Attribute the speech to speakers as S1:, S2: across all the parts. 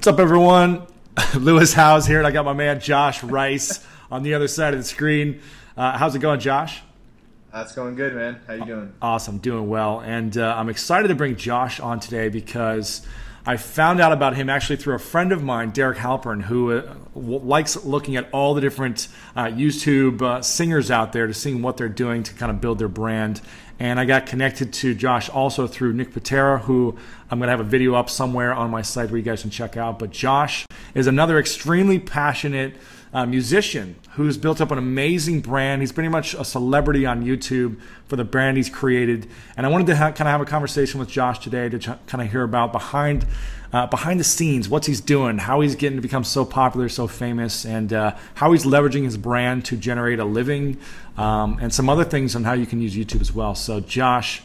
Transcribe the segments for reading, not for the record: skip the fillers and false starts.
S1: What's up, everyone? Lewis Howes here, and I got my man Josh Rice on the other side of the screen. How's it going, Josh?
S2: It's going good, man. How you doing?
S1: Awesome, doing well. And I'm excited to bring Josh on today because I found out about him actually through a friend of mine, Derek Halpern, who likes looking at all the different YouTube singers out there to see what they're doing to kind of build their brand. And I got connected to Josh also through Nick Patera, who I'm going to have a video up somewhere on my site where you guys can check out. But Josh is another extremely passionate musician who's built up an amazing brand. He's pretty much a celebrity on YouTube for the brand he's created. And I wanted to kind of have a conversation with Josh today to kind of hear about behind the scenes, what he's doing, how he's getting to become so popular, so famous, and how he's leveraging his brand to generate a living, and some other things on how you can use YouTube as well. So Josh,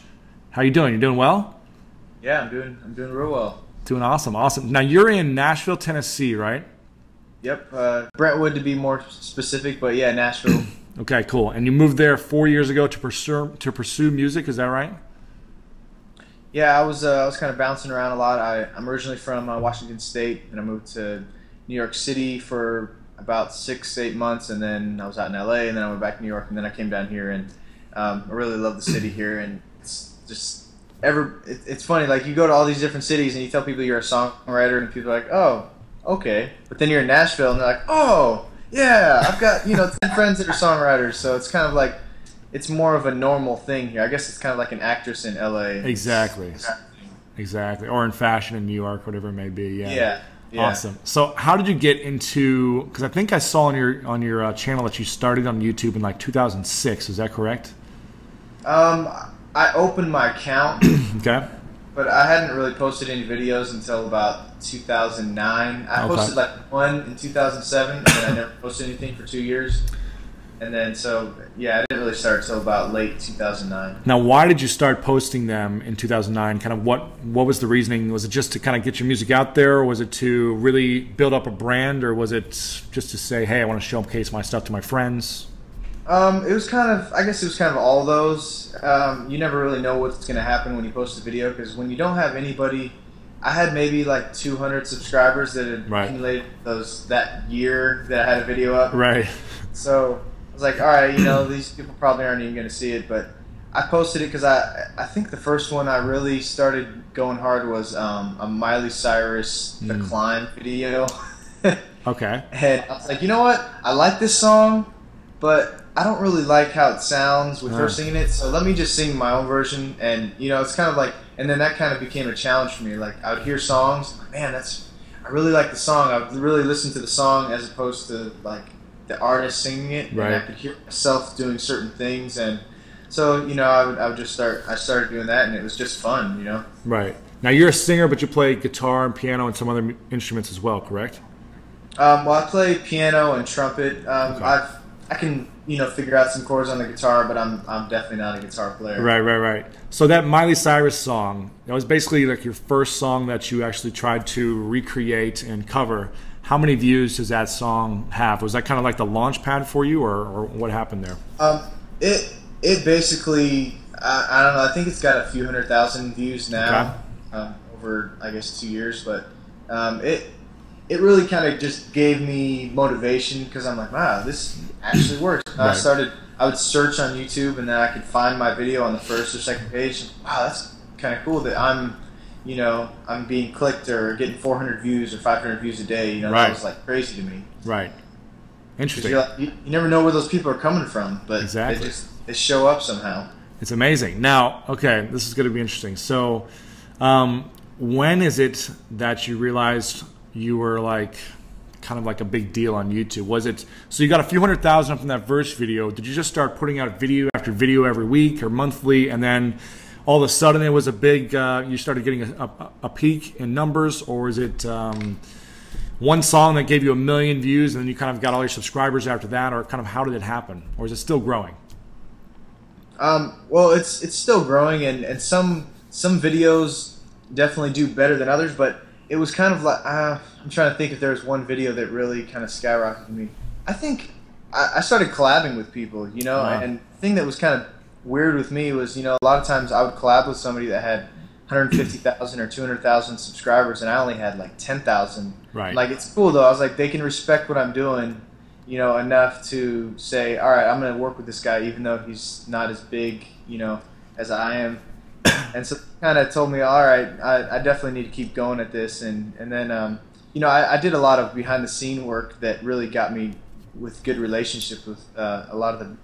S1: how you doing? You doing well?
S2: Yeah, I'm doing real well.
S1: Doing awesome, awesome. Now you're in Nashville, Tennessee, right?
S2: Yep, Brentwood to be more specific, but yeah, Nashville.
S1: Okay, cool. And you moved there 4 years ago to pursue music, is that right?
S2: Yeah, I was kind of bouncing around a lot. I'm originally from Washington State, and I moved to New York City for about 6-8 months, and then I was out in LA, and then I went back to New York, and then I came down here, and I really love the city here, and it's just it's funny, like you go to all these different cities and you tell people you're a songwriter, and people are like, oh, okay, but then you're in Nashville, and they're like, oh, yeah, I've got 10 friends that are songwriters, so it's kind of like it's more of a normal thing here. I guess it's kind of like an actress in LA. Exactly.
S1: Or in fashion in New York, whatever it may be.
S2: Yeah.
S1: Awesome. So how did you get into, because I think I saw on your channel that you started on YouTube in like 2006, is that correct?
S2: I opened my account.
S1: Okay.
S2: But I hadn't really posted any videos until about 2009. I posted like one in 2007, and then I never posted anything for 2 years. And then, so, yeah, I didn't really start until about late 2009.
S1: Now, why did you start posting them in 2009? Kind of what was the reasoning? Was it just to kind of get your music out there, or was it to really build up a brand, or was it just to say, hey, I want to showcase my stuff to my friends?
S2: It was kind of, I guess it was kind of all those. You never really know what's going to happen when you post a video, because when you don't have anybody, I had maybe like 200 subscribers that had accumulated that year that I had a video up.
S1: Right.
S2: So I was like, all right, these people probably aren't even going to see it, but I posted it because I think the first one I really started going hard was a Miley Cyrus The Climb video.
S1: Okay.
S2: And I was like, you know what? I like this song, but I don't really like how it sounds with her singing it, so let me just sing my own version. And it's kind of like, and then that kind of became a challenge for me. Like I would hear songs, like, man, I really like the song. I would really listen to the song as opposed to like the artist singing it, and I could hear myself doing certain things, and so I would just I started doing that, and it was just fun,
S1: Right. Now you're a singer, but you play guitar and piano and some other instruments as well, correct?
S2: Well, I play piano and trumpet. I can figure out some chords on the guitar, but I'm definitely not a guitar player.
S1: Right. So that Miley Cyrus song, that was basically like your first song that you actually tried to recreate and cover. How many views does that song have? Was that kind of like the launch pad for you, or what happened there?
S2: It basically, I don't know, I think it's got a few 100,000 views now, over I guess 2 years, but it really kind of just gave me motivation, because I'm like, wow, this actually works. I would search on YouTube, and then I could find my video on the first or second page. Wow, that's kind of cool that I'm being clicked or getting 400 views or 500 views a day. That was like crazy to me.
S1: Right. Interesting.
S2: You never know where those people are coming from, but they show up somehow.
S1: It's amazing. Now, okay, this is going to be interesting. So, when is it that you realized you were like kind of like a big deal on YouTube? Was it, so you got a few 100,000 from that verse video? Did you just start putting out video after video every week or monthly, and then all of a sudden it was a big, you started getting a peak in numbers, or is it one song that gave you 1 million views and then you kind of got all your subscribers after that, or kind of how did it happen, or is it still growing?
S2: Well, it's still growing, and some videos definitely do better than others, but it was kind of like, I'm trying to think if there was one video that really kind of skyrocketed me. I think I started collabing with people, and the thing that was kind of weird with me was, a lot of times I would collab with somebody that had 150,000 or 200,000 subscribers, and I only had like 10,000.
S1: Right.
S2: Like, it's cool though. I was like, they can respect what I'm doing, you know, enough to say, all right, I'm going to work with this guy, even though he's not as big, you know, as I am. And so kind of told me, all right, I definitely need to keep going at this. And then, you know, I did a lot of behind the scene work that really got me with good relationships with a lot of the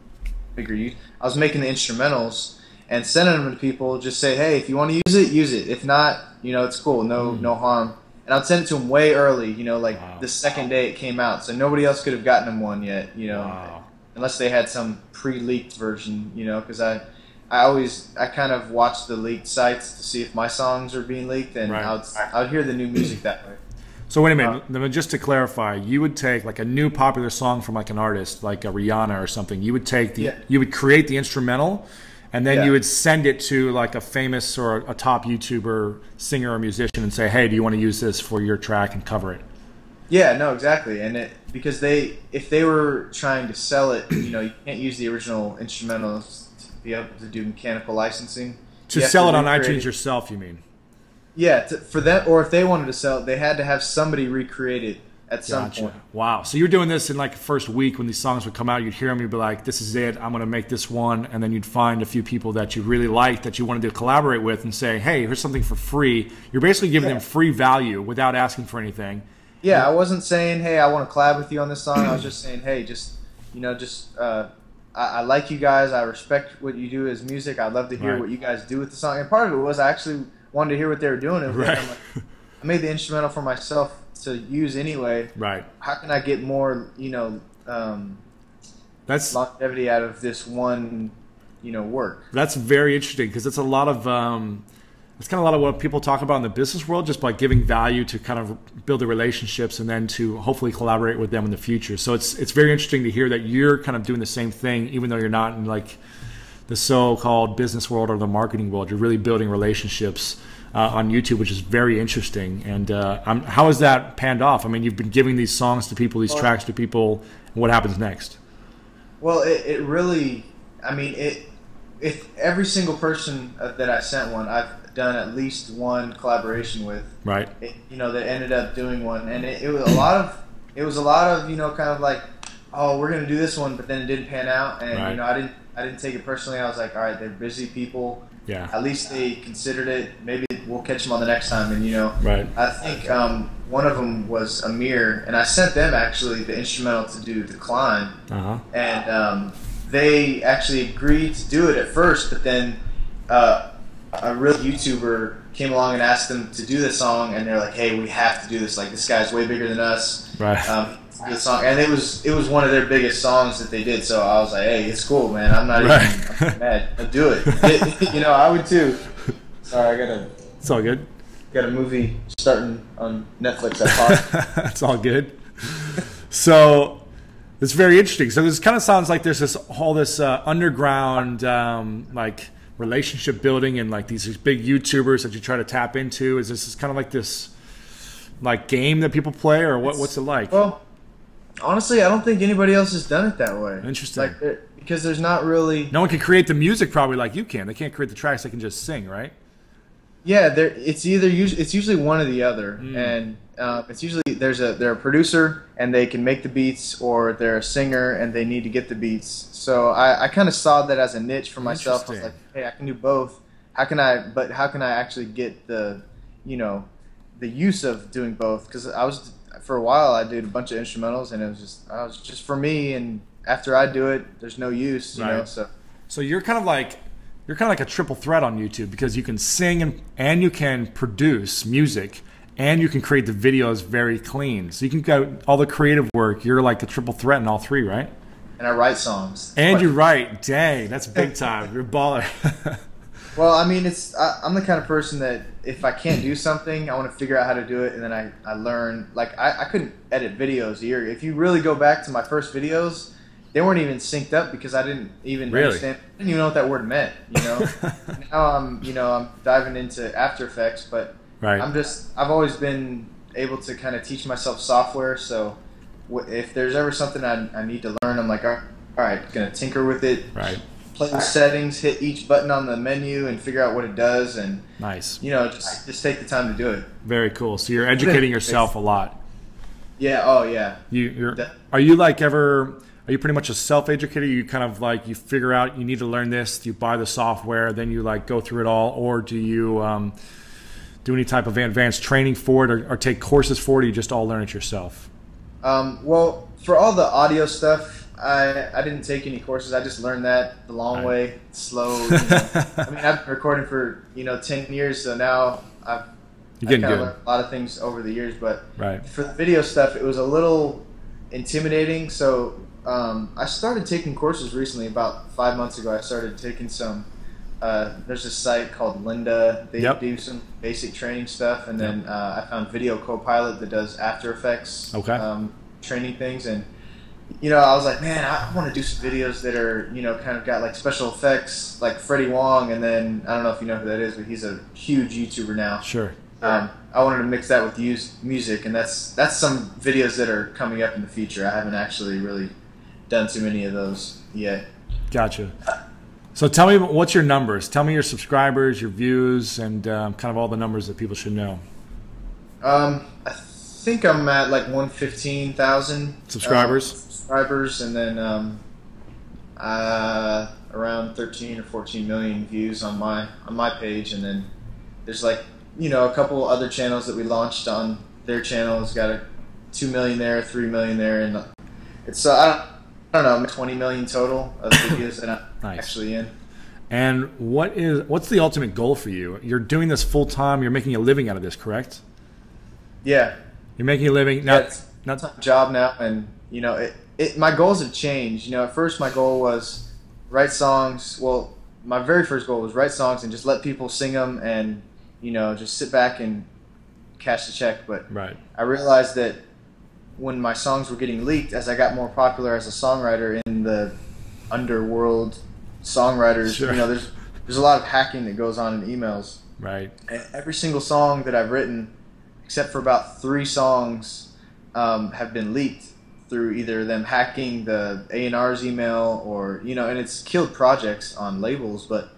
S2: bigger youth. I was making the instrumentals and sending them to people, just say, hey, if you want to use it, use it. If not, you know, it's cool, no harm. And I'd send it to them way early, you know, like the second day it came out, so nobody else could have gotten them one yet, you know, unless they had some pre-leaked version, you know, because I kind of watched the leaked sites to see if my songs are being leaked, and I would hear the new music that way.
S1: So wait a minute, just to clarify, you would take like a new popular song from like an artist, like a Rihanna or something. You would take you would create the instrumental, and then you would send it to like a famous or a top YouTuber, singer or musician, and say, hey, do you want to use this for your track and cover it? Yeah,
S2: no, exactly. And because if they were trying to sell it, you know, you can't use the original instrumentals to be able to do mechanical licensing.
S1: To sell it on iTunes yourself, you mean?
S2: Yeah, for them, or if they wanted to sell it, they had to have somebody recreate it at some point.
S1: Wow. So you're doing this in like the first week when these songs would come out, you'd hear them, you'd be like, this is it, I'm going to make this one, and then you'd find a few people that you really liked that you wanted to collaborate with and say, hey, here's something for free. You're basically giving them free value without asking for anything.
S2: Yeah, I wasn't saying, hey, I want to collab with you on this song. I was just saying, hey, I like you guys. I respect what you do as music. I'd love to hear what you guys do with the song. And part of it was I actually wanted to hear what they were doing. I'm like, I made the instrumental for myself to use anyway.
S1: Right.
S2: How can I get more, you know,
S1: that's
S2: longevity out of this one, you know, work?
S1: That's very interesting because it's a lot of it's kind of a lot of what people talk about in the business world, just by giving value to kind of build the relationships and then to hopefully collaborate with them in the future. So it's very interesting to hear that you're kind of doing the same thing, even though you're not in like the so-called business world or the marketing world. You're really building relationships on YouTube, which is very interesting. And how has that panned off? I mean, you've been giving these songs to people, these tracks to people, and what happens next?
S2: Well, it really, I mean, if every single person that I sent one, I've done at least one collaboration with,
S1: right?
S2: You know, that ended up doing one, and it was a lot of you know, kind of like, oh, we're gonna do this one, but then it didn't pan out, and you know, I didn't take it personally. I was like, all right, they're busy people.
S1: Yeah.
S2: At least they considered it. Maybe we'll catch them on the next time, and you know, I think one of them was Amir, and I sent them actually the instrumental to do Decline, and they actually agreed to do it at first, but then a real YouTuber came along and asked them to do the song, and they're like, hey, we have to do this. Like, this guy's way bigger than us.
S1: Right.
S2: The song, and it was one of their biggest songs that they did. So I was like, hey, it's cool, man. I'm not even mad. I'll do it. You know, I would too. Sorry,
S1: It's all good.
S2: Got a movie starting on Netflix. That
S1: It's all good. So it's very interesting. So this kind of sounds like there's this underground like relationship building and like these big YouTubers that you try to tap into. Is this kind of like this like game that people play, or what's it like?
S2: Well, honestly, I don't think anybody else has done it that way.
S1: Interesting.
S2: Like, because there's not really...
S1: No one can create the music probably like you can. They can't create the tracks. They can just sing, right?
S2: Yeah, it's usually one or the other, and it's usually they're a producer and they can make the beats, or they're a singer and they need to get the beats. So I kind of saw that as a niche for myself. I was like, hey, I can do both. How can I actually get the, you know, the use of doing both? Because for a while I did a bunch of instrumentals, and it was just for me, and after I do it, there's no use, you know. So
S1: you're kind of like a triple threat on YouTube, because you can sing and you can produce music and you can create the videos very clean. So you can go all the creative work. You're like the triple threat in all three, right?
S2: And I write songs.
S1: And you write. Dang, that's big time. You're a baller.
S2: Well, I mean, I'm the kind of person that if I can't do something, I want to figure out how to do it, and then I learn. Like, I couldn't edit videos a year. If you really go back to my first videos, they weren't even synced up because I didn't even understand. I didn't even know what that word meant, you know. Now I'm diving into After Effects, but I've always been able to kind of teach myself software. So if there's ever something I need to learn, I'm like, all right, gonna tinker with it.
S1: Right.
S2: play with settings, hit each button on the menu, and figure out what it does, and
S1: Nice.
S2: just take the time to do it.
S1: Very cool. So you're educating yourself a lot.
S2: Yeah. Oh yeah.
S1: Are you like ever? Are you pretty much a self-educator? You kind of like you figure out you need to learn this, you buy the software, then you like go through it all, or do you do any type of advanced training for it, or take courses for it? Or you just all learn it yourself?
S2: Well, for all the audio stuff, I didn't take any courses. I just learned that the long way, slow. I mean, I've been recording for 10 years, so now I've kind of learned a lot of things over the years. But for the video stuff, it was a little intimidating. So I started taking courses recently. About 5 months ago, I started taking some. There's a site called Lynda. They do some basic training stuff, and then I found Video Copilot that does After Effects training things. And I was like, man, I want to do some videos that are kind of got like special effects, like Freddie Wong. And then I don't know if you know who that is, but he's a huge YouTuber now.
S1: Sure.
S2: I wanted to mix that with music, and that's some videos that are coming up in the future. I haven't actually really done too many of those yet.
S1: Gotcha. So tell me, what's your numbers? Tell me your subscribers, your views, and kind of all the numbers that people should know. I
S2: think I'm at like 115,000
S1: subscribers,
S2: and then around 13 or 14 million views on my page, and then there's like a couple other channels that we launched on their channel. It's got a 2 million there, 3 million there, and it's I don't know, 20 million total of videos that I'm actually in.
S1: And what's the ultimate goal for you? You're doing this full time. You're making a living out of this, correct?
S2: Yeah.
S1: You're making a living now.
S2: It's not a job now, and my goals have changed. At first my goal was write songs. Well, my very first goal was write songs and just let people sing them, and just sit back and cash the check. But I realized that when my songs were getting leaked, as I got more popular as a songwriter in the underworld songwriters, there's a lot of hacking that goes on in emails.
S1: Right.
S2: And every single song that I've written, except for about 3 songs, have been leaked through either them hacking the A&R's email or, and it's killed projects on labels, but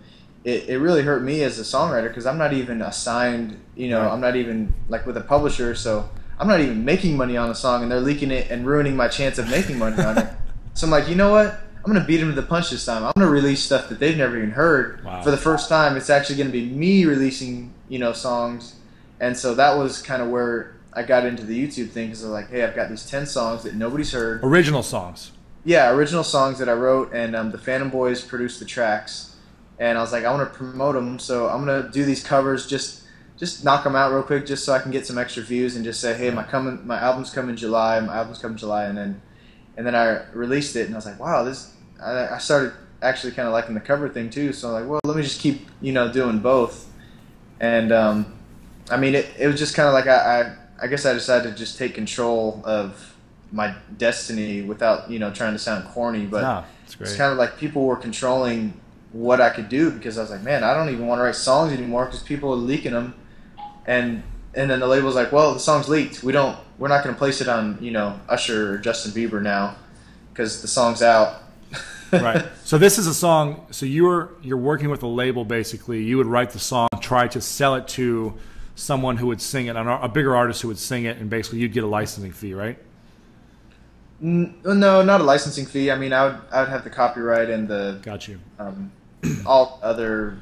S2: it really hurt me as a songwriter because I'm not even assigned, I'm not even like with a publisher, so I'm not even making money on a song, and they're leaking it and ruining my chance of making money on it. So I'm like, you know what? I'm going to beat them to the punch this time. I'm going to release stuff that they've never even heard. For the first time. It's actually going to be me releasing, songs. And so that was kind of where I got into the YouTube thing, because I was like, hey, I've got these 10 songs that nobody's heard.
S1: Original songs.
S2: Yeah, original songs that I wrote, and the Phantom Boys produced the tracks. And I was like, I want to promote them, so I'm going to do these covers, just knock them out real quick, just so I can get some extra views, and just say, hey, my album's coming July, and then I released it, and I was like, wow, I started actually kind of liking the cover thing too, so I'm like, well, let me just keep, doing both. And I mean, it was just kind of like I guess I decided to just take control of my destiny without, trying to sound corny, but it's kind of like people were controlling what I could do, because I was like, man, I don't even want to write songs anymore because people are leaking them. And then the label's like, well, the song's leaked. We're not going to place it on, Usher or Justin Bieber now because the song's out.
S1: Right. So this is a song. So you're working with a label basically. You would write the song, try to sell it to someone who would sing it, a bigger artist who would sing it, and basically you'd get a licensing fee, right?
S2: No, not a licensing fee. I mean, I would have the copyright and the all other.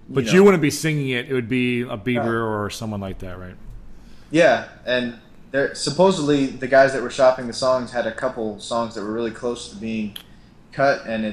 S1: But you wouldn't be singing it. It would be a Bieber or someone like that, right?
S2: Yeah, and supposedly the guys that were shopping the songs had a couple songs that were really close to being cut, and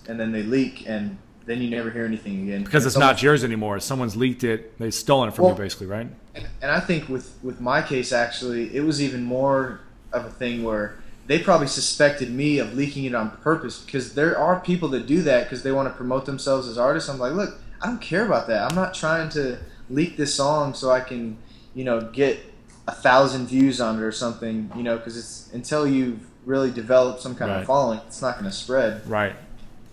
S2: then they leak, and then you never hear anything again.
S1: Because it's not yours anymore. Someone's leaked it. They've stolen it from you, basically, right?
S2: And I think with my case, actually, it was even more of a thing where they probably suspected me of leaking it on purpose, because there are people that do that because they want to promote themselves as artists. I'm like, look, I don't care about that. I'm not trying to leak this song so I can, get 1,000 views on it or something, because it's until you've really developed some kind of following, it's not going to spread.
S1: Right.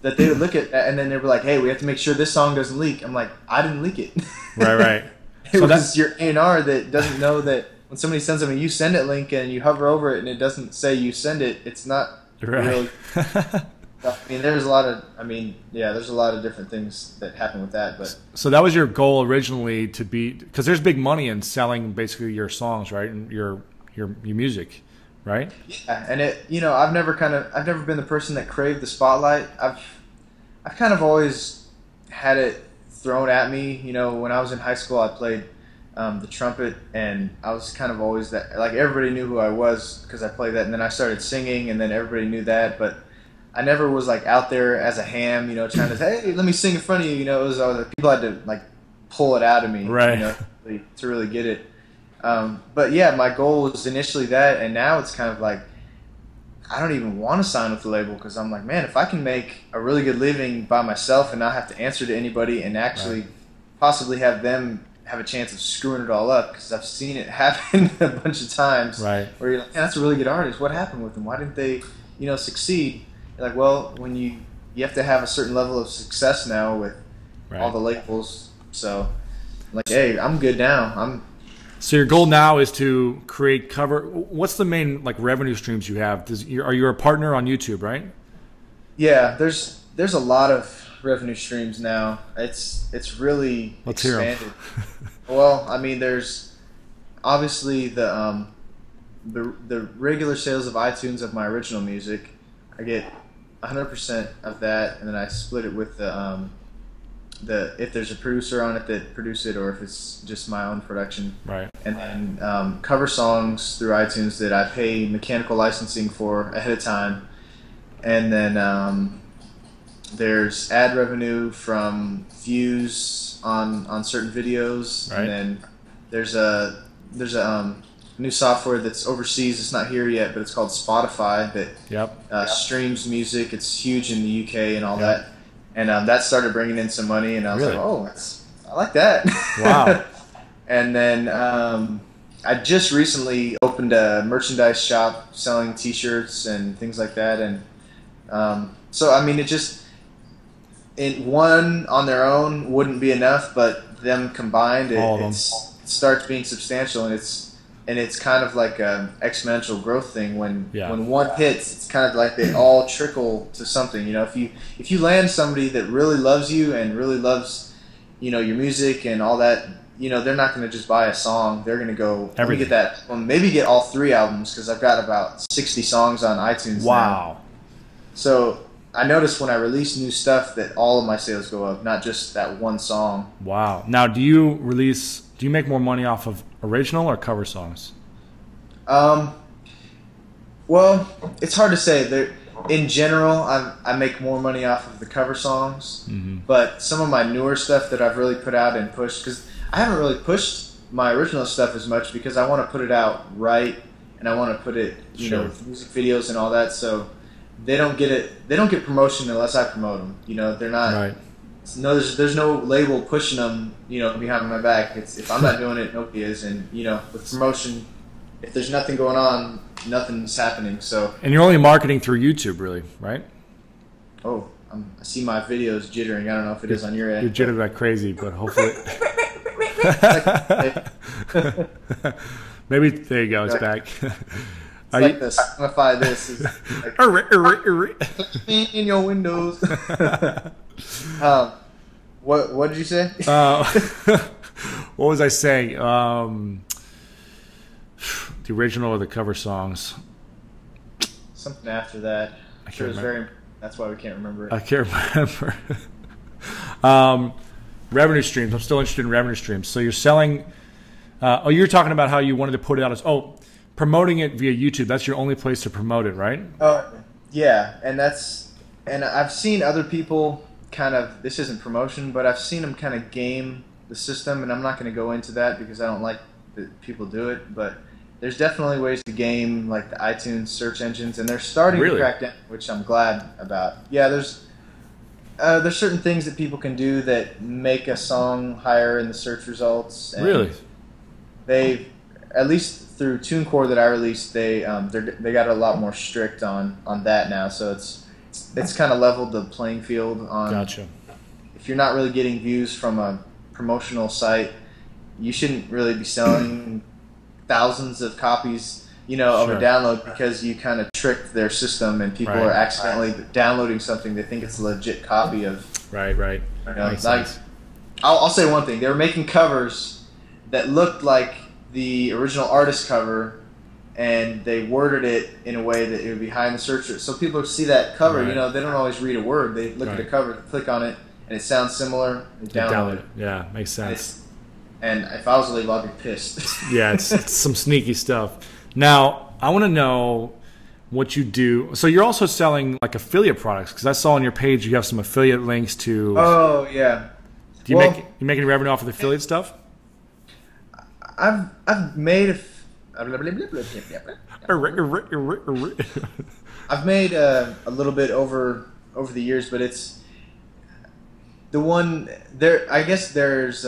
S2: That they would look at, and then they'd be like, hey, we have to make sure this song doesn't leak. I'm like, I didn't leak it.
S1: Right.
S2: It was your A&R that doesn't know that when somebody sends them a you send it link and you hover over it and it doesn't say you send it, it's not really. I mean, there's a lot of, yeah, there's a lot of different things that happen with that. But
S1: So that was your goal originally to be, because there's big money in selling basically your songs, right, and your music, right?
S2: yeah, and I've never been the person that craved the spotlight. I've kind of always had it thrown at me. You know, when I was in high school, I played the trumpet, and I was kind of always that, like, everybody knew who I was because I played that, and then I started singing, and then everybody knew that, but I never was like out there as a ham, you know, trying to say, hey, let me sing in front of you. You know, it was always like, people had to like pull it out of me,
S1: right,
S2: you know, to really get it. But yeah, my goal was initially that, and now it's kind of like I don't even want to sign with the label because I'm like, man, if I can make a really good living by myself and not have to answer to anybody and actually possibly have them have a chance of screwing it all up, because I've seen it happen a bunch of times,
S1: right,
S2: where you're like, yeah, that's a really good artist. What happened with them? Why didn't they, you know, succeed? You're like, well, when you have to have a certain level of success now with all the labels. So I'm like, hey, I'm good now.
S1: So your goal now is to create cover. What's the main like revenue streams you have? Are you a partner on YouTube, right?
S2: Yeah, there's a lot of revenue streams now. It's really expanded. Well, I mean, there's obviously the regular sales of iTunes of my original music. I get 100% of that, and then I split it with the if there's a producer on it that produce it, or if it's just my own production.
S1: Right.
S2: And then cover songs through iTunes that I pay mechanical licensing for ahead of time. And then there's ad revenue from views on certain videos.
S1: Right.
S2: And then there's a new software that's overseas. It's not here yet, but it's called Spotify that streams music. It's huge in the UK and all that. And that started bringing in some money, and I was like, oh, I like that.
S1: Wow.
S2: And then I just recently opened a merchandise shop selling T-shirts and things like that. And so, I mean, one on their own wouldn't be enough, but them combined, it starts being substantial, and it's kind of like an exponential growth thing. When one hits, it's kind of like they all trickle to something. You know, if you land somebody that really loves you and really loves, you know, your music and all that, you know, they're not going to just buy a song. They're going to go, let me get that, well, maybe get all 3 albums, because I've got about 60 songs on iTunes now. So I noticed when I release new stuff that all of my sales go up, not just that one song.
S1: Wow. Now, do you make more money off of original or cover songs?
S2: Well, it's hard to say. In general, I make more money off of the cover songs, but some of my newer stuff that I've really put out and pushed, because I haven't really pushed my original stuff as much because I want to put it out right, and I want to put it, you know, with music videos and all that, so they don't get promotion unless I promote them. You know, they're not. Right. No, there's no label pushing them, you know, behind my back. If I'm not doing it, nobody is. And, you know, with promotion, if there's nothing going on, nothing's happening. So. And
S1: you're only marketing through YouTube, really, right?
S2: Oh, I see my videos jittering. I don't know if it is on your end.
S1: You're jittering like crazy, but hopefully. Maybe there you go. It's back.
S2: It's like this. Simplify this. Is like, in your windows. What did you say?
S1: What was I saying? The original or the cover songs?
S2: Something after that. I can't remember. That's why we can't remember it.
S1: I can't remember. Revenue streams. I'm still interested in revenue streams. So you're selling. You're talking about how you wanted to put it out as promoting it via YouTube. That's your only place to promote it, right?
S2: Yeah, and I've seen other people kind of, this isn't promotion, but I've seen them kind of game the system, and I'm not going to go into that because I don't like that people do it, but there's definitely ways to game like the iTunes search engines, and they're starting to crack down, which I'm glad about. Yeah, there's certain things that people can do that make a song higher in the search results. And they, at least through TuneCore that I released, they got a lot more strict on that now. So it's kind of leveled the playing field on.
S1: Gotcha.
S2: If you're not really getting views from a promotional site, you shouldn't really be selling thousands of copies of a download because you kind of tricked their system and people are accidentally downloading something they think it's a legit copy of.
S1: Right.
S2: Makes sense. I'll say one thing. They were making covers that looked like the original artist cover, and they worded it in a way that it would be high in the search. So people see that cover, they don't always read a word. They look at the cover, click on it, and it sounds similar. They download it.
S1: Yeah, makes sense.
S2: And if I was a label, I'd be pissed.
S1: Yeah, it's some sneaky stuff. Now, I want to know what you do. So you're also selling like affiliate products, because I saw on your page you have some affiliate links to.
S2: Oh yeah.
S1: Do you make any revenue off of the affiliate stuff?
S2: I've made I've made a little bit over the years, but it's the one there. I guess there's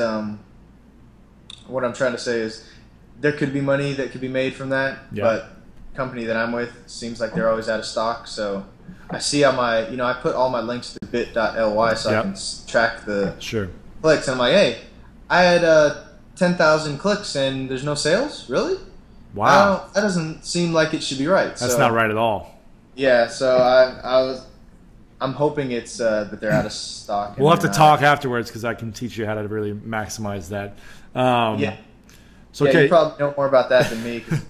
S2: what I'm trying to say is there could be money that could be made from that, but the company that I'm with seems like they're always out of stock. So I see on my, I put all my links to bit.ly so I can track the clicks. And I'm like, hey, I had 10,000 clicks and there's no sales? Really?
S1: Wow.
S2: That doesn't seem like it should be right.
S1: That's not right at all.
S2: Yeah, so I'm hoping it's that they're out of stock.
S1: We'll have to talk afterwards because I can teach you how to really maximize that. So
S2: you probably know more about that than me. 'Cause,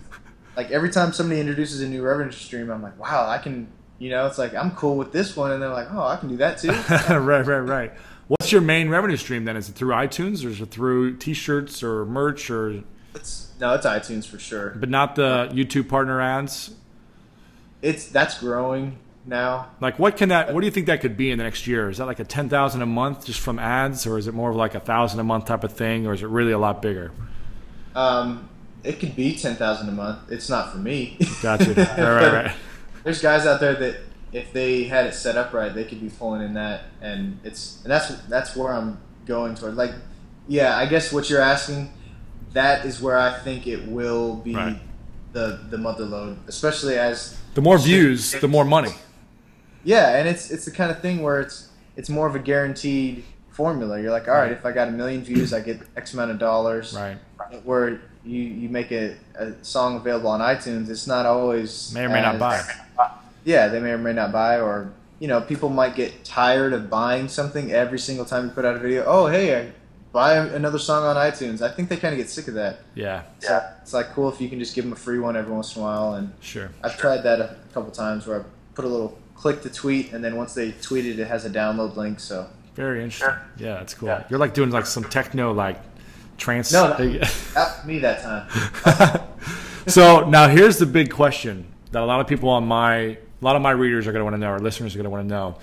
S2: like every time somebody introduces a new revenue stream, I'm like, wow, I can. It's like I'm cool with this one, and they're like, oh, I can do that too.
S1: Right. What's your main revenue stream then? Is it through iTunes, or is it through T-shirts or merch, or?
S2: It's iTunes for sure.
S1: But not the YouTube partner ads.
S2: That's growing now.
S1: Like what do you think that could be in the next year? Is that like a 10,000 a month just from ads, or is it more of like 1,000 a month type of thing, or is it really a lot bigger?
S2: It could be 10,000 a month. It's not for me.
S1: Gotcha. Right.
S2: There's guys out there that if they had it set up right, they could be pulling in that, and that's where I'm going toward. Like, yeah, I guess what you're asking, that is where I think it will be the mother load, especially as
S1: the more views, the more money.
S2: Yeah, and it's the kind of thing where it's more of a guaranteed formula. You're like, all right, if I got 1 million views, I get X amount of dollars.
S1: Right.
S2: Where you make a song available on iTunes, it's not always
S1: may or may not buy.
S2: Yeah, they may or may not buy, or people might get tired of buying something every single time you put out a video. Oh, hey, I buy another song on iTunes. I think they kind of get sick of that.
S1: Yeah.
S2: So it's like cool if you can just give them a free one every once in a while. And
S1: sure.
S2: I've tried that a couple times where I put a little click to tweet, and then once they tweet it, it has a download link. So
S1: very interesting. Yeah, that's cool. Yeah. You're like doing like some techno trance.
S2: No, not me that time.
S1: So now here's the big question that a lot of people a lot of my readers are going to want to know, or listeners are going to want to know,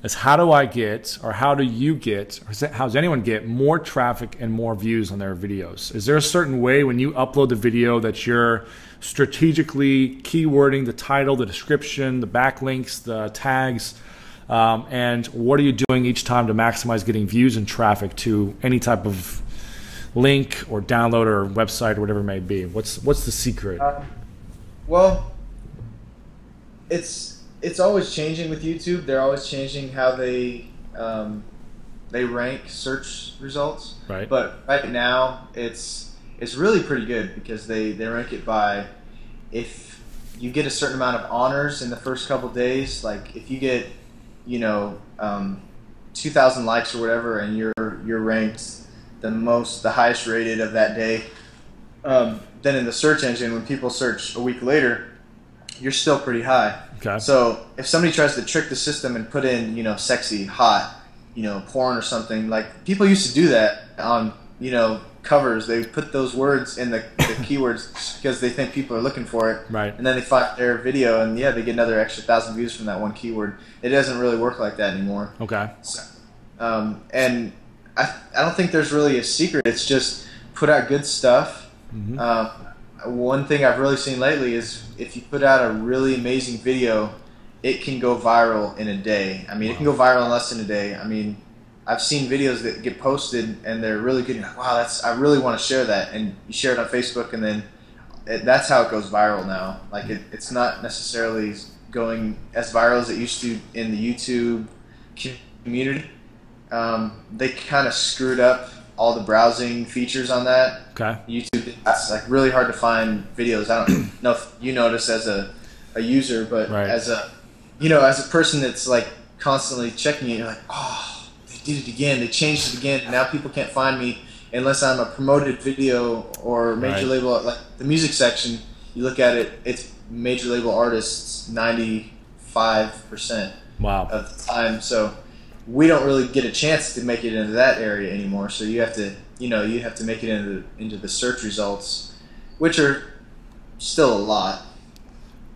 S1: is how do I get, or how do you get, or how does anyone get more traffic and more views on their videos? Is there a certain way when you upload the video that you're strategically keywording the title, the description, the backlinks, the tags, and what are you doing each time to maximize getting views and traffic to any type of link or download or website or whatever it may be? What's the secret?
S2: Well, it's always changing with YouTube. They're always changing how they rank search results.
S1: Right.
S2: But right now it's really pretty good because they rank it by if you get a certain amount of honors in the first couple days. Like if you get 2,000 likes or whatever, and you're ranked the highest rated of that day, then in the search engine, when people search a week later, you're still pretty high.
S1: Okay.
S2: So if somebody tries to trick the system and put in, sexy, hot, porn or something, like people used to do that on, covers. They put those words in the keywords because they think people are looking for it.
S1: Right.
S2: And then they find their video, and they get another extra 1,000 views from that one keyword. It doesn't really work like that anymore.
S1: Okay.
S2: So, and I don't think there's really a secret. It's just put out good stuff. Mm-hmm. One thing I've really seen lately is if you put out a really amazing video, it can go viral in a day. I mean, It can go viral in less than a day. I mean, I've seen videos that get posted and they're really good. You're like, wow, I really want to share that. And you share it on Facebook, and then that's how it goes viral now. Like it's not necessarily going as viral as it used to in the YouTube community. They kind of screwed up all the browsing features on that.
S1: Okay.
S2: YouTube, it's like really hard to find videos. I don't know if you notice as a user, but
S1: right.
S2: as a, you know, as a person that's like constantly checking it, you're like, oh, they did it again. They changed it again. Now people can't find me unless I'm a promoted video or major
S1: right.
S2: label. Like the music section, you look at it, it's major label artists 95%
S1: wow.
S2: of the time. So we don't really get a chance to make it into that area anymore. So you have to, you know, you have to make it into the search results, which are still a lot.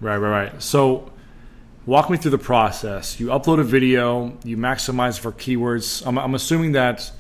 S1: Right. So walk me through the process. You upload a video, you maximize for keywords. I'm assuming that,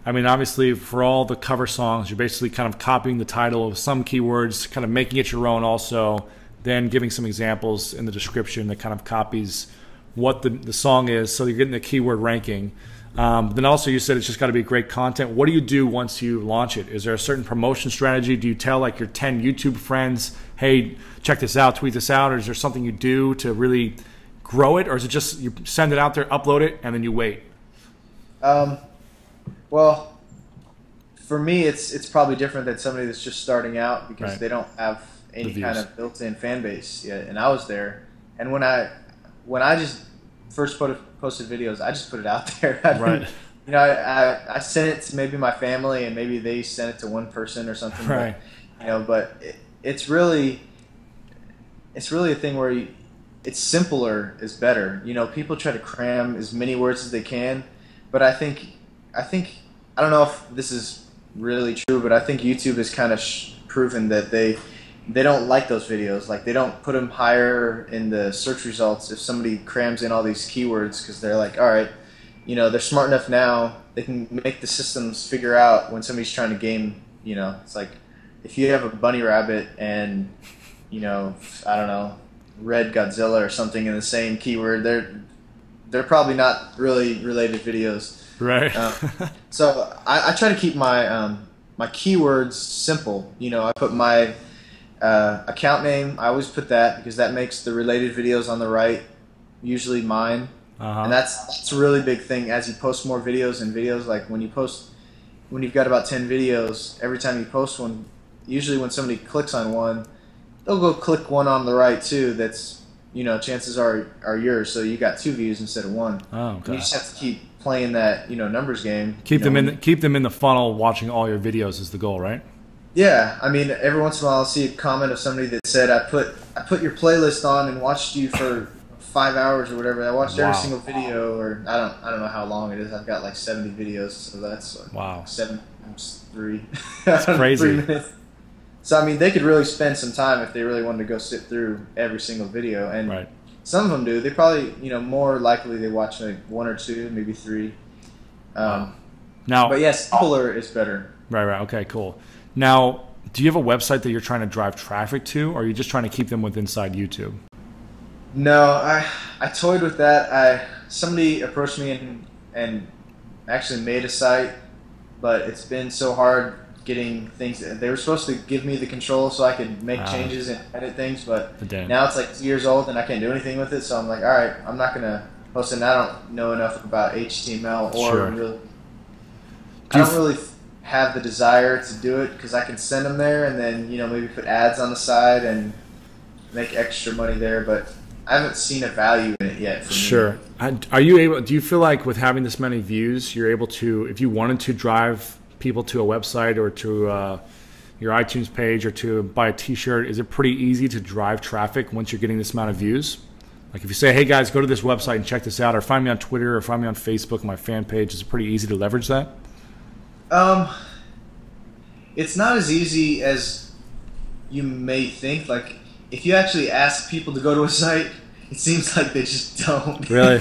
S1: I mean, obviously for all the cover songs, you're basically kind of copying the title of some keywords, kind of making it your own also, then giving some examples in the description that kind of copies what the song is, so you're getting the keyword ranking. Then also you said it's just got to be great content. What do you do once you launch it? Is there a certain promotion strategy? Do you tell like your 10 YouTube friends, hey, check this out, tweet this out, or is there something you do to really grow it, or is it just you send it out there, upload it, and then you wait?
S2: Well, for me, it's probably different than somebody that's just starting out because
S1: right.
S2: they don't have any kind of built-in fan base yet. And I was there, and when I just first posted videos, I just put it out there.
S1: Right.
S2: You know, I sent it to maybe my family, and maybe they sent it to one person or something.
S1: Right.
S2: But, you know, but it's really a thing where it's simpler is better. You know, people try to cram as many words as they can, but I think I don't know if this is really true, but I think YouTube has kind of proven that they don't like those videos. Like they don't put them higher in the search results if somebody crams in all these keywords, because they're like, all right, you know, they're smart enough now, they can make the systems figure out when somebody's trying to game, you know, it's like if you have a bunny rabbit and, you know, I don't know, red Godzilla or something in the same keyword, they're probably not really related videos.
S1: Right.
S2: So I try to keep my my keywords simple. You know, I put my account name. I always put that because that makes the related videos on the right usually mine. And that's a really big thing. As you post more videos and videos, like when you've got about 10 videos, every time you post one, usually when somebody clicks on one, they'll go click one on the right too. That's, you know, chances are yours. So you got 2 views instead of 1.
S1: Oh, okay.
S2: You just have to keep playing that, you know, numbers game.
S1: Keep them in the funnel. Watching all your videos is the goal, right?
S2: Yeah, I mean, every once in a while I'll see a comment of somebody that said, I put your playlist on and watched you for 5 hours or whatever. I watched every single video, or I don't know how long it is. I've got like 70 videos, so that's like 7 times 3.
S1: That's crazy.
S2: 3 minutes. So I mean, they could really spend some time if they really wanted to go sit through every single video, and
S1: right.
S2: Some of them do. They probably, you know, more likely they watch like 1 or 2, maybe 3.
S1: Now,
S2: but yes, simpler is better.
S1: Right. Okay, cool. Now, do you have a website that you're trying to drive traffic to, or are you just trying to keep them with inside YouTube?
S2: No, I toyed with that. Somebody approached me and actually made a site, but it's been so hard getting things. They were supposed to give me the control so I could make changes and edit things, but now it's like 2 years old and I can't do anything with it. So I'm like, all right, I'm not gonna post it. And I don't know enough about HTML or really. I don't really have the desire to do it because I can send them there and then, you know, maybe put ads on the side and make extra money there, but I haven't seen a value in it yet. For me.
S1: Are you able? Do you feel like with having this many views, you're able to, if you wanted to drive people to a website or to your iTunes page or to buy a T-shirt, is it pretty easy to drive traffic once you're getting this amount of views? Like if you say, hey guys, go to this website and check this out, or find me on Twitter or find me on Facebook, my fan page, is it pretty easy to leverage that?
S2: It's not as easy as you may think. Like if you actually ask people to go to a site, it seems like they just don't.
S1: Really?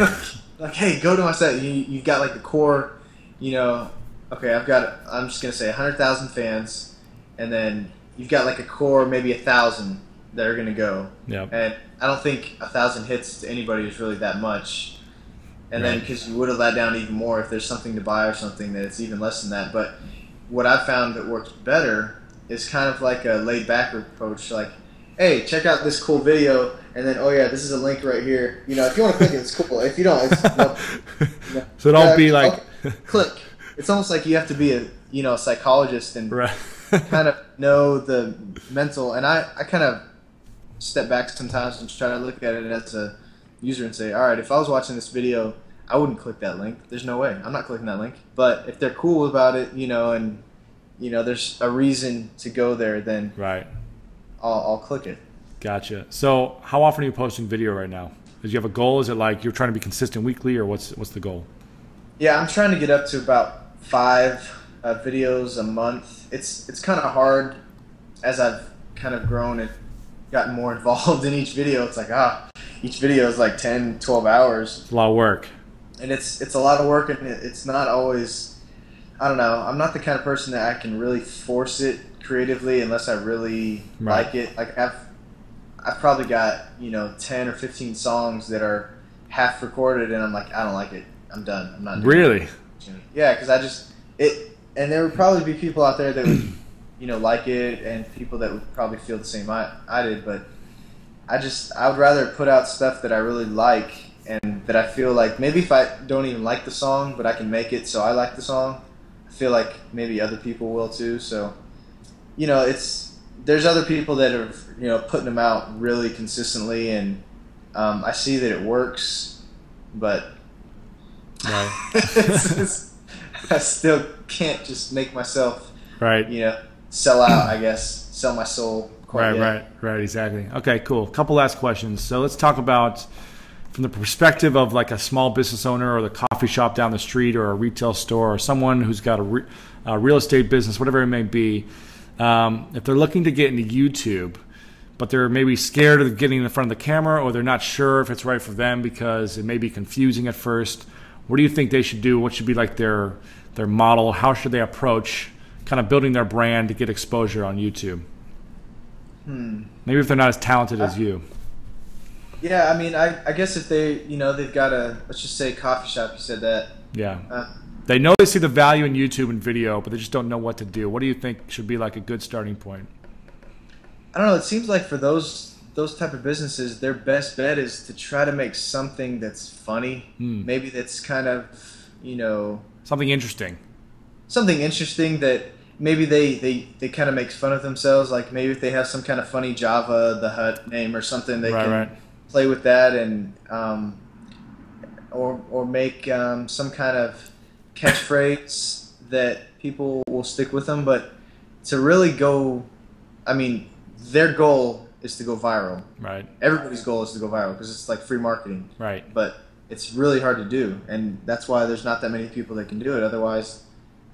S2: Like, hey, go to my site. You've got like the core, you know, okay, I'm just going to say 100,000 fans, and then you've got like a core, maybe 1,000 that are going to go.
S1: Yeah.
S2: And I don't think 1,000 hits to anybody is really that much. And then because you would have let down even more if there's something to buy or something that it's even less than that. But what I've found that works better is kind of like a laid back approach, like, hey, check out this cool video, and then, oh yeah, this is a link right here. You know, if you want to click it, it's cool. If you don't, it's no.
S1: So don't be like
S2: click. It's almost like you have to be a psychologist and
S1: Right.
S2: kind of know the mental. And I kind of step back sometimes and try to look at it as a user and say, all right, if I was watching this video, I wouldn't click that link. There's no way. I'm not clicking that link. But if they're cool about it, and there's a reason to go there, then
S1: Right.
S2: I'll click it.
S1: Gotcha. So how often are you posting video right now? Do you have a goal? Is it like you're trying to be consistent weekly, or what's the goal?
S2: Yeah, I'm trying to get up to about 5 videos a month. It's kind of hard as I've kind of grown and gotten more involved in each video. It's like, each video is like 10, 12 hours.
S1: It's a lot of work.
S2: And it's a lot of work, and it's not always, I don't know, I'm not the kind of person that I can really force it creatively unless I really
S1: Right.
S2: like it. Like I've probably got 10 or 15 songs that are half recorded, and I'm like, I don't like it. I'm done. I'm not doing
S1: Really?
S2: it. Yeah, because and there would probably be people out there that would like it, and people that would probably feel the same I did. But I would rather put out stuff that I really like, and that I feel like maybe if I don't even like the song, but I can make it so I like the song, I feel like maybe other people will too. So there's other people that are putting them out really consistently, and I see that it works, but
S1: Right.
S2: I still can't just make myself
S1: Right.
S2: sell out, I guess, sell my soul quite yet.
S1: Right, exactly. Okay, cool. Couple last questions. So let's talk about, from the perspective of like a small business owner, or the coffee shop down the street, or a retail store, or someone who's got a real estate business, whatever it may be. If they're looking to get into YouTube, but they're maybe scared of getting in front of the camera, or they're not sure if it's right for them because it may be confusing at first, what do you think they should do? What should be like their model? How should they approach kind of building their brand to get exposure on YouTube? Maybe if they're not as talented as you.
S2: Yeah, I mean, I guess if they, they've got let's just say coffee shop, you said that.
S1: Yeah. They know they see the value in YouTube and video, but they just don't know what to do. What do you think should be like a good starting point?
S2: I don't know. It seems like for those type of businesses, their best bet is to try to make something that's funny. Maybe that's kind of,
S1: Something interesting.
S2: Something interesting that maybe they kind of make fun of themselves. Like maybe if they have some kind of funny Java the Hutt name or something, they can play with that, and or make some kind of catchphrase that people will stick with them. But to really go, I mean, their goal is to go viral.
S1: Right.
S2: Everybody's goal is to go viral because it's like free marketing.
S1: Right.
S2: But it's really hard to do, and that's why there's not that many people that can do it. Otherwise,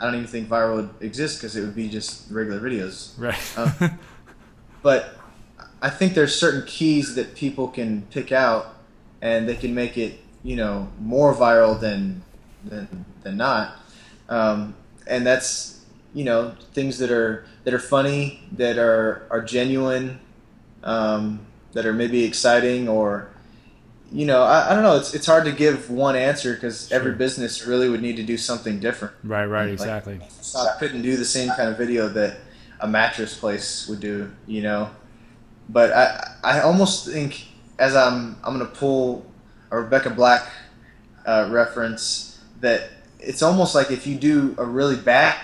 S2: I don't even think viral would exist because it would be just regular videos.
S1: Right.
S2: But I think there's certain keys that people can pick out, and they can make it, more viral than not. And that's, things that are funny, that are genuine, that are maybe exciting, or I don't know. It's hard to give one answer because every business really would need to do something different.
S1: Right, exactly.
S2: I couldn't do the same kind of video that a mattress place would do, But I almost think, as I'm going to pull a Rebecca Black reference, that it's almost like if you do a really bad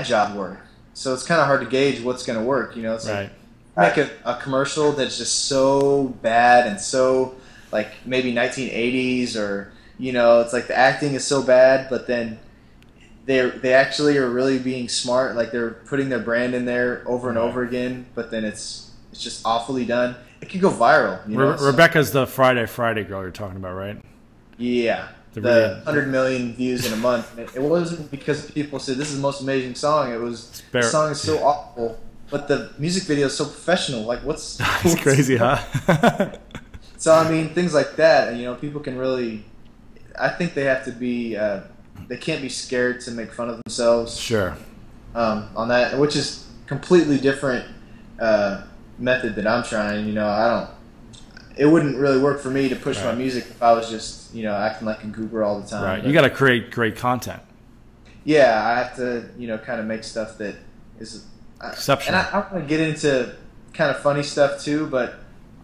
S2: job work, so it's kind of hard to gauge what's going to work. It's
S1: right.
S2: like make a commercial that's just so bad and so like maybe 1980s, or it's like the acting is so bad, but then they actually are really being smart, like they're putting their brand in there over and over again, but then it's just awfully done. It could go viral.
S1: Rebecca's the Friday girl you're talking about, right?
S2: Yeah, the 100 million views in a month. It wasn't because people said this is the most amazing song. It was the song is so awful, but the music video is so professional. Like what's
S1: it's crazy, huh?
S2: So I mean, things like that, and people can really. I think they have to be. They can't be scared to make fun of themselves.
S1: Sure.
S2: On that, which is completely different method that I'm trying. I don't. It wouldn't really work for me to push my music if I was just acting like a goober all the time.
S1: Right. You got to create great content.
S2: Yeah, I have to kind of make stuff that is
S1: exceptional.
S2: And I want to get into kind of funny stuff too, but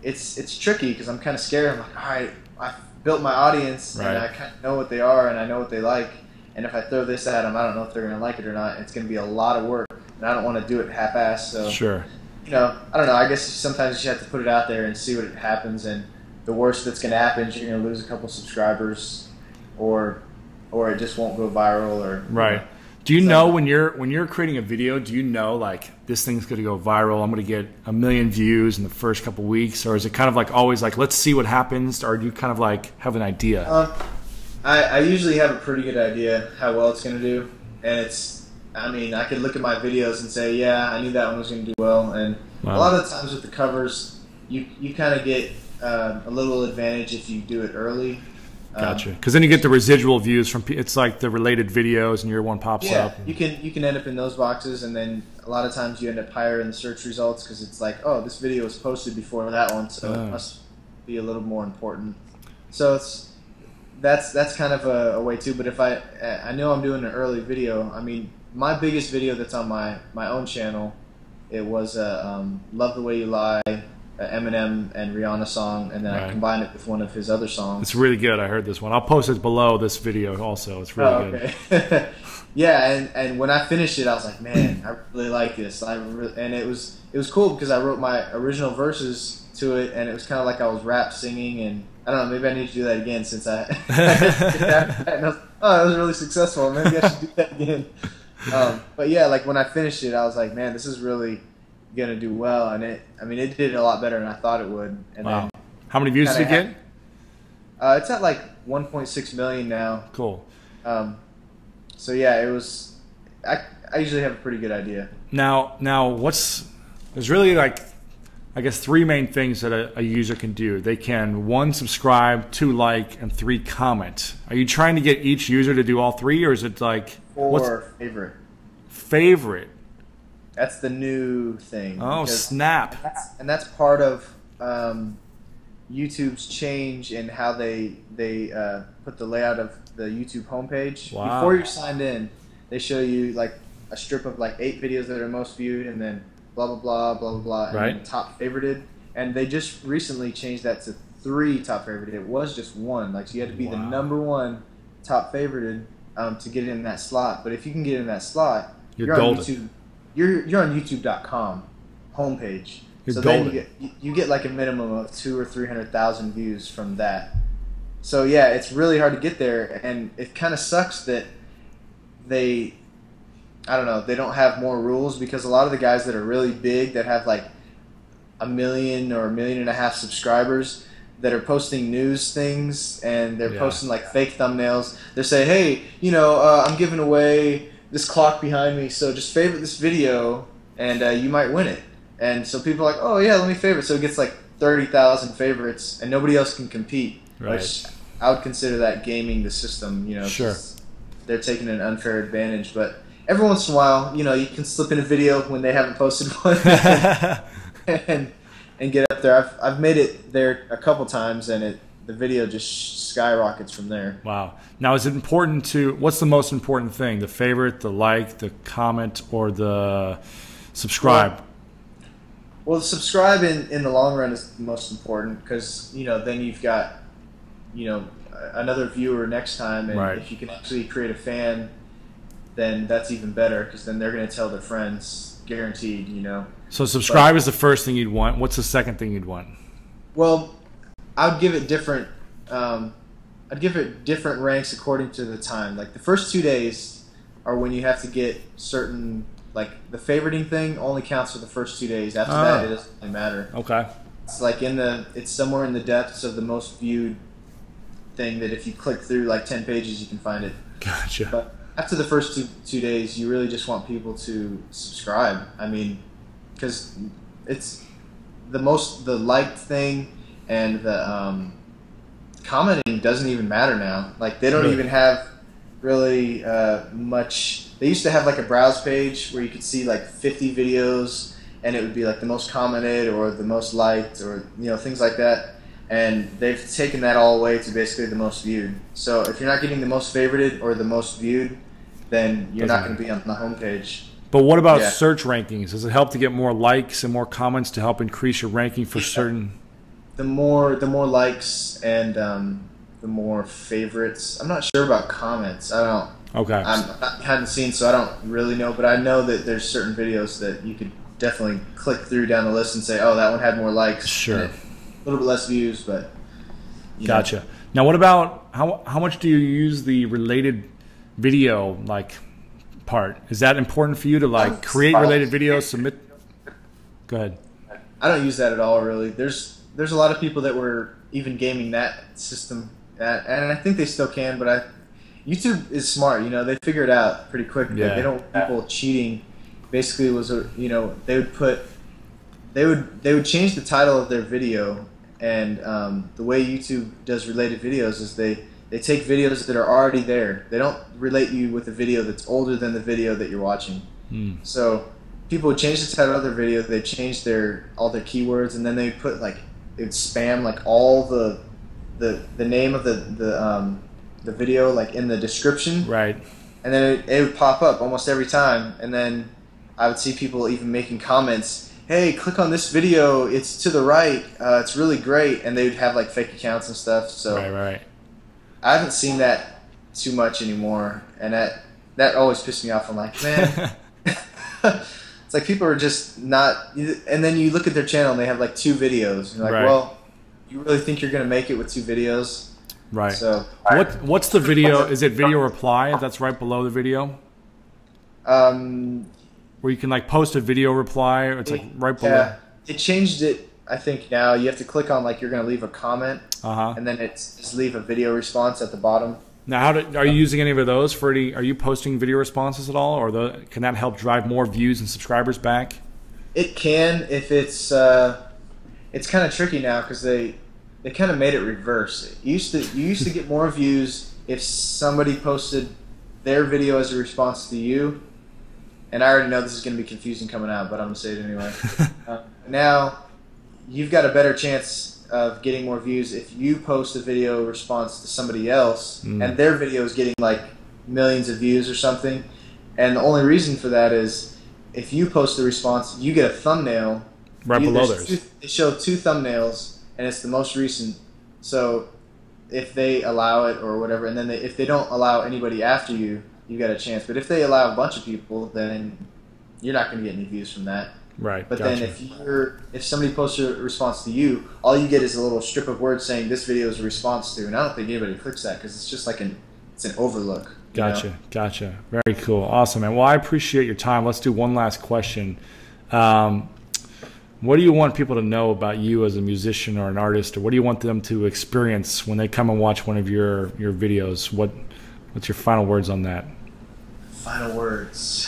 S2: it's tricky because I'm kind of scared. I'm like, all right, I've built my audience and I kind of know what they are and I know what they like, and if I throw this at them, I don't know if they're going to like it or not. It's going to be a lot of work, and I don't want to do it half-assed. So,
S1: Sure.
S2: you know, I don't know. I guess sometimes you have to put it out there and see what happens, and the worst that's going to happen is you're going to lose a couple subscribers, or it just won't go viral. Or
S1: right. Do you know when you're creating a video? Do you know like this thing's going to go viral? I'm going to get 1 million views in the first couple weeks, or is it kind of like always like let's see what happens, or do you kind of like have an idea?
S2: I usually have a pretty good idea how well it's going to do, and I could look at my videos and say, yeah, I knew that one was going to do well, and a lot of the times with the covers, you kind of get a little advantage if you do it early.
S1: Gotcha. Because then you get the residual views from it's like the related videos, and your one pops up.
S2: You can end up in those boxes, and then a lot of times you end up higher in the search results because it's like, oh, this video was posted before that one, so it must be a little more important. So that's kind of a way too. But if I know I'm doing an early video, I mean, my biggest video that's on my own channel, it was "Love the Way You Lie." Eminem and Rihanna song, and then I combined it with one of his other songs.
S1: It's really good. I heard this one. I'll post it below this video also. It's really good.
S2: Yeah, and when I finished it, I was like, man, I really like this. And it was cool because I wrote my original verses to it, and it was kind of like I was rap singing, and I don't know, maybe I need to do that again since I and I was, oh, that was really successful. Maybe I should do that again. But yeah, like when I finished it, I was like, man, this is really gonna do well, and it did a lot better than I thought it would. And
S1: wow. How many views did you get?
S2: It's at like 1.6 million now.
S1: Cool.
S2: So yeah, it was. I usually have a pretty good idea.
S1: Now there's really like, I guess 3 main things that a user can do. They can 1 subscribe, 2 like, and 3 comment. Are you trying to get each user to do all 3, or is it like
S2: 4 favorite?
S1: Favorite.
S2: That's the new thing.
S1: Oh, snap.
S2: That's part of YouTube's change in how they put the layout of the YouTube homepage.
S1: Wow.
S2: Before you're signed in, they show you like a strip of like 8 videos that are most viewed, and then blah, blah, blah, blah, blah, blah, and then top favorited. And they just recently changed that to 3 top favorited. It was just 1. Like, so you had to be the #1 top favorited to get in that slot. But if you can get in that slot, you're on YouTube. You're on YouTube.com homepage. So then you get like a minimum of 200,000 or 300,000 views from that. So yeah, it's really hard to get there, and it kind of sucks that they don't have more rules, because a lot of the guys that are really big that have like 1 million or 1.5 million subscribers that are posting news things, and they're posting like fake thumbnails. They're saying, hey, I'm giving away this clock behind me, so just favorite this video and you might win it. And so people are like, oh yeah, let me favorite. So it gets like 30,000 favorites, and nobody else can compete.
S1: Right.
S2: Which I would consider that gaming the system.
S1: Sure.
S2: They're taking an unfair advantage. But every once in a while, you can slip in a video when they haven't posted one and get up there. I've made it there a couple times, and the video just skyrockets from there.
S1: Wow. Now, is it important what's the most important thing? The favorite, the like, the comment, or the subscribe?
S2: Well, the subscribe in the long run is the most important, because, then you've got, another viewer next time, and if you can actually create a fan, then that's even better, because then they're going to tell their friends, guaranteed,
S1: So subscribe is the first thing you'd want. What's the second thing you'd want?
S2: Well, I'd give it different. I'd give it different ranks according to the time. Like the first 2 days are when you have to get certain. Like the favoriting thing only counts for the first 2 days. After that, it doesn't really matter. Okay. It's like it's somewhere in the depths of the most viewed thing that if you click through like 10 pages, you can find it.
S1: Gotcha.
S2: But after the first two days, you really just want people to subscribe. I mean, because it's the liked thing, and the commenting doesn't even matter now. Like they don't even have really much. They used to have like a browse page where you could see like 50 videos, and it would be like the most commented or the most liked, or things like that. And they've taken that all away to basically the most viewed. So if you're not getting the most favorited or the most viewed, then you're not going to be on the homepage.
S1: But what about search rankings? Does it help to get more likes and more comments to help increase your ranking for certain?
S2: The more likes and the more favorites. I'm not sure about comments. I
S1: Okay.
S2: I'm not behind the scenes, so I don't really know, but I know that there's certain videos that you could definitely click through down the list and say, oh, that one had more likes.
S1: Sure.
S2: A little bit less views, but
S1: gotcha. Know. Now, what about how much do you use the related video part? Is that important for you to create related videos, submit? Go ahead.
S2: I don't use that at all, really. There's a lot of people that were even gaming that system, and I think they still can, but YouTube is smart. They figure it out pretty quick.
S1: Yeah.
S2: They don't want people cheating. Basically, they would change the title of their video, and the way YouTube does related videos is they take videos that are already there. They don't relate you with a video that's older than the video that you're watching. So people would change the title of their video, they change all their keywords, and then they put they would spam all the name of the video in the description.
S1: Right.
S2: And then it would pop up almost every time, and then I would see people even making comments, hey, click on this video, it's to the right, it's really great, and they would have fake accounts and stuff. So
S1: right.
S2: I haven't seen that too much anymore, and that always pissed me off. I'm like, man, it's people are just not. And then you look at their channel and they have 2 videos. And you're like, well, you really think you're gonna make it with 2 videos?
S1: Right.
S2: So
S1: what's the video? Is it video reply? That's right below the video. Where you can post a video reply. Or it's right below.
S2: Yeah, it changed it. I think now you have to click on you're going to leave a comment, and then it's just leave a video response at the bottom.
S1: Now, are you using any of those for any? Are you posting video responses at all, or can that help drive more views and subscribers back?
S2: It can if it's kind of tricky now because they kind of made it reverse. You used to get more views if somebody posted their video as a response to you. And I already know this is going to be confusing coming out, but I'm going to say it anyway. Now, you've got a better chance of getting more views if you post a video response to somebody else, and their video is getting millions of views or something. And the only reason for that is if you post the response, you get a thumbnail.
S1: Right below theirs.
S2: They show 2 thumbnails, and it's the most recent. So if they allow it or whatever, and then if they don't allow anybody after you, you got a chance. But if they allow a bunch of people, then you're not going to get any views from that.
S1: Right.
S2: But
S1: gotcha.
S2: then if somebody posts a response to you, all you get is a little strip of words saying this video is a response to, and I don't think anybody clicks that because it's just it's an overlook.
S1: Gotcha. Gotcha. Very cool. Awesome, man. Well, I appreciate your time. Let's do one last question. What do you want people to know about you as a musician or an artist, or what do you want them to experience when they come and watch one of your videos? What's your final words on that?
S2: Final words.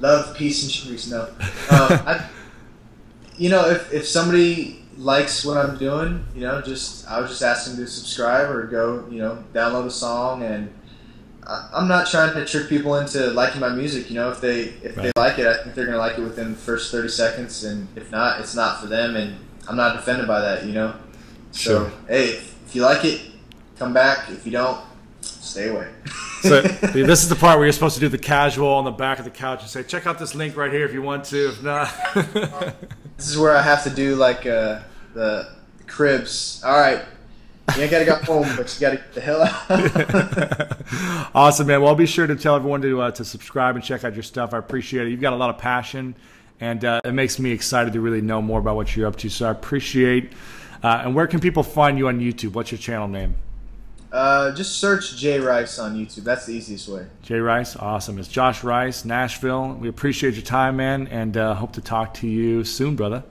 S2: Love, peace, and trees. No. If somebody likes what I'm doing, I would just ask them to subscribe or go, download a song. And I'm not trying to trick people into liking my music. If they like it, I think they're gonna like it within the first 30 seconds. And if not, it's not for them. And I'm not offended by that.
S1: Sure.
S2: So hey, if you like it, come back. If you don't, stay away.
S1: So this is the part where you're supposed to do the casual on the back of the couch and say, check out this link right here if you want to. If not.
S2: This is where I have to do the cribs. All right. You ain't got to go home, but you got to get the hell out.
S1: Awesome, man. Well, I'll be sure to tell everyone to subscribe and check out your stuff. I appreciate it. You've got a lot of passion, and it makes me excited to really know more about what you're up to. So I appreciate. And where can people find you on YouTube? What's your channel name?
S2: Just search Jay Rice on YouTube. That's the easiest way.
S1: Jay Rice, awesome. It's Josh Rice, Nashville. We appreciate your time, man, and hope to talk to you soon, brother.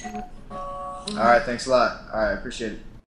S2: All right, thanks a lot. All right, appreciate it.